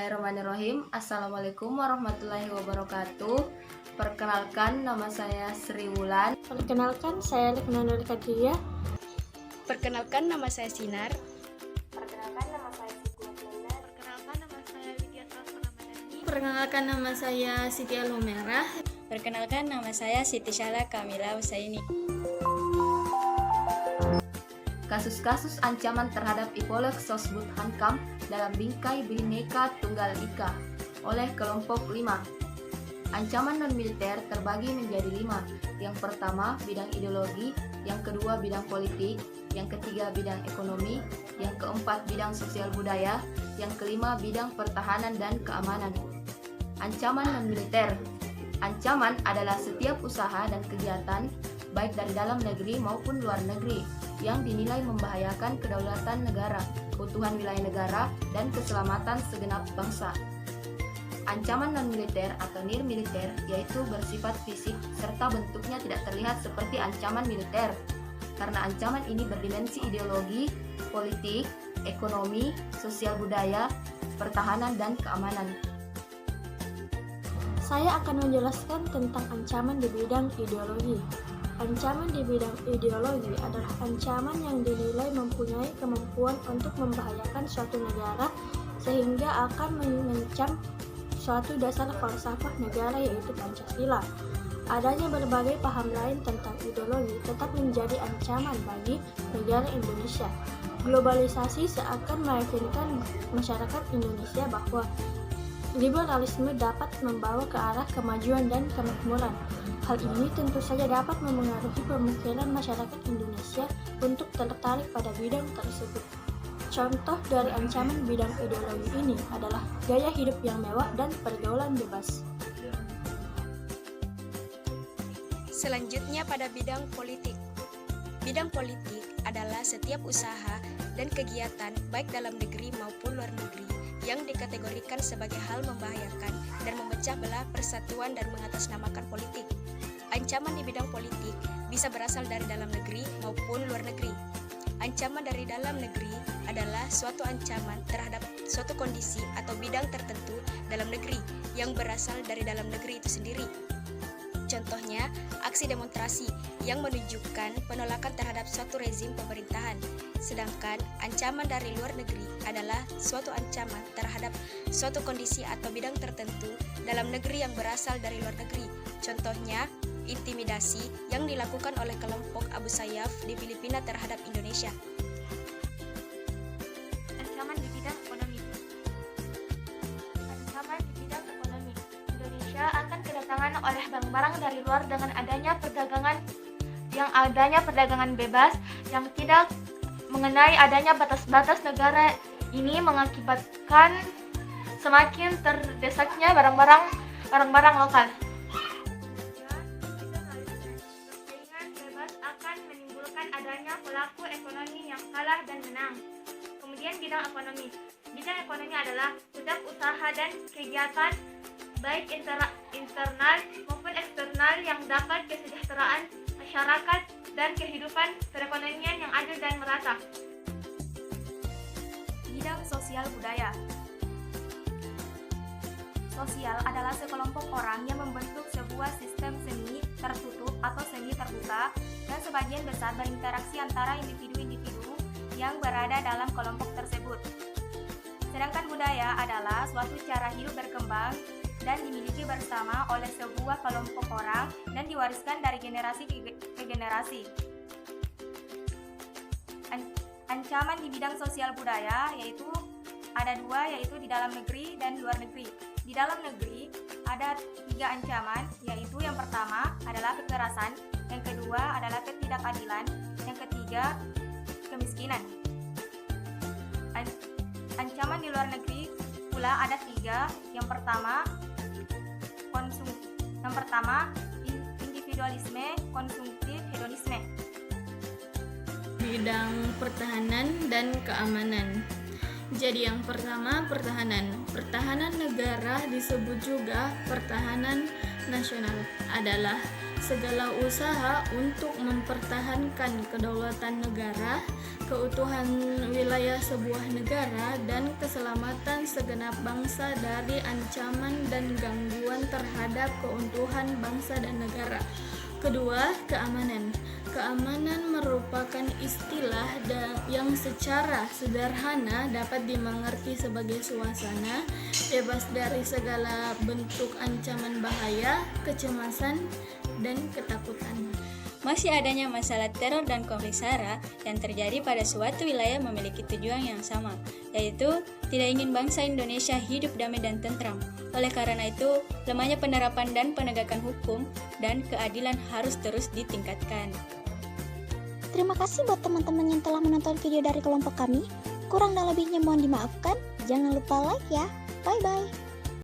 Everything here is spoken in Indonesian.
Bismillahirrahmanirrahim. Assalamualaikum warahmatullahi wabarakatuh. Perkenalkan, nama saya Sri Wulan. Perkenalkan, saya Lekna Nur Kadriya. Perkenalkan, nama saya Sinar. Perkenalkan, nama saya Siti Alfiana. Perkenalkan, nama saya Widya Salma Ramadhani. Perkenalkan, nama saya Siti Alhumerah. Perkenalkan, nama saya Siti Syala Kamila Husaini. Kasus-kasus ancaman terhadap Ipolek Sosbud Hankam dalam Bingkai Bhinneka Tunggal Ika oleh kelompok 5. Ancaman non-militer terbagi menjadi 5. Yang pertama, bidang ideologi. Yang kedua, bidang politik. Yang ketiga, bidang ekonomi. Yang keempat, bidang sosial budaya. Yang kelima, bidang pertahanan dan keamanan. Ancaman non-militer. Ancaman adalah setiap usaha dan kegiatan baik dari dalam negeri maupun luar negeri yang dinilai membahayakan kedaulatan negara, keutuhan wilayah negara, dan keselamatan segenap bangsa. Ancaman non-militer atau nir-militer yaitu bersifat fisik serta bentuknya tidak terlihat seperti ancaman militer, karena ancaman ini berdimensi ideologi, politik, ekonomi, sosial budaya, pertahanan, dan keamanan. Saya akan menjelaskan tentang ancaman di bidang ideologi. Ancaman di bidang ideologi adalah ancaman yang dinilai mempunyai kemampuan untuk membahayakan suatu negara sehingga akan mengancam suatu dasar falsafah negara yaitu Pancasila. Adanya berbagai paham lain tentang ideologi tetap menjadi ancaman bagi negara Indonesia. Globalisasi seakan meyakinkan masyarakat Indonesia bahwa liberalisme dapat membawa ke arah kemajuan dan kemakmuran. Hal ini tentu saja dapat memengaruhi pemikiran masyarakat Indonesia untuk tertarik pada bidang tersebut. Contoh dari ancaman bidang ideologi ini adalah gaya hidup yang mewah dan pergaulan bebas. Selanjutnya pada bidang politik. Bidang politik adalah setiap usaha dan kegiatan baik dalam negeri maupun luar negeri yang dikategorikan sebagai hal membahayakan dan memecah belah persatuan dan mengatasnamakan politik. Ancaman di bidang politik bisa berasal dari dalam negeri maupun luar negeri. Ancaman dari dalam negeri adalah suatu ancaman terhadap suatu kondisi atau bidang tertentu dalam negeri yang berasal dari dalam negeri itu sendiri. Contohnya, aksi demonstrasi yang menunjukkan penolakan terhadap suatu rezim pemerintahan. Sedangkan ancaman dari luar negeri adalah suatu ancaman terhadap suatu kondisi atau bidang tertentu dalam negeri yang berasal dari luar negeri. Contohnya, intimidasi yang dilakukan oleh kelompok Abu Sayyaf di Filipina terhadap Indonesia. Ancaman di bidang ekonomi. Ancaman di bidang ekonomi. Indonesia akan kedatangan oleh barang-barang dari luar dengan adanya perdagangan bebas yang tidak mengenai adanya batas-batas negara. Ini mengakibatkan semakin terdesaknya barang-barang lokal. Persaingan bebas akan menimbulkan adanya pelaku ekonomi yang kalah dan menang. Kemudian bidang ekonomi. Bidang ekonomi adalah setiap usaha dan kegiatan baik internal maupun eksternal yang dapat kesejahteraan masyarakat dan kehidupan perekonomian yang adil dan merata. Bidang sosial budaya. Sosial adalah sekelompok orang yang membentuk sebuah sistem semi tertutup atau semi terbuka dan sebagian besar berinteraksi antara individu-individu yang berada dalam kelompok tersebut. Sedangkan budaya adalah suatu cara hidup berkembang dan dimiliki bersama oleh sebuah kelompok orang dan diwariskan dari generasi ke generasi. Ancaman di bidang sosial budaya yaitu ada dua, yaitu di dalam negeri dan luar negeri. Di dalam negeri ada 3 ancaman, yaitu yang pertama adalah kekerasan, yang kedua adalah ketidakadilan, yang ketiga kemiskinan. Ancaman di luar negeri pula ada 3. Yang pertama individualisme, konsumtif, hedonisme. Bidang pertahanan dan keamanan. Jadi yang pertama, pertahanan. Pertahanan negara disebut juga pertahanan nasional adalah segala usaha untuk mempertahankan kedaulatan negara, keutuhan wilayah sebuah negara, dan keselamatan segenap bangsa dari ancaman dan gangguan terhadap keutuhan bangsa dan negara. Kedua, keamanan. Keamanan merupakan istilah yang secara sederhana dapat dimengerti sebagai suasana bebas dari segala bentuk ancaman bahaya, kecemasan, dan ketakutan. Masih adanya masalah teror dan konflik SARA yang terjadi pada suatu wilayah memiliki tujuan yang sama, yaitu tidak ingin bangsa Indonesia hidup damai dan tentram. Oleh karena itu, lemahnya penerapan dan penegakan hukum dan keadilan harus terus ditingkatkan. Terima kasih buat teman-teman yang telah menonton video dari kelompok kami. Kurang dan lebihnya mohon dimaafkan. Jangan lupa like ya. Bye-bye.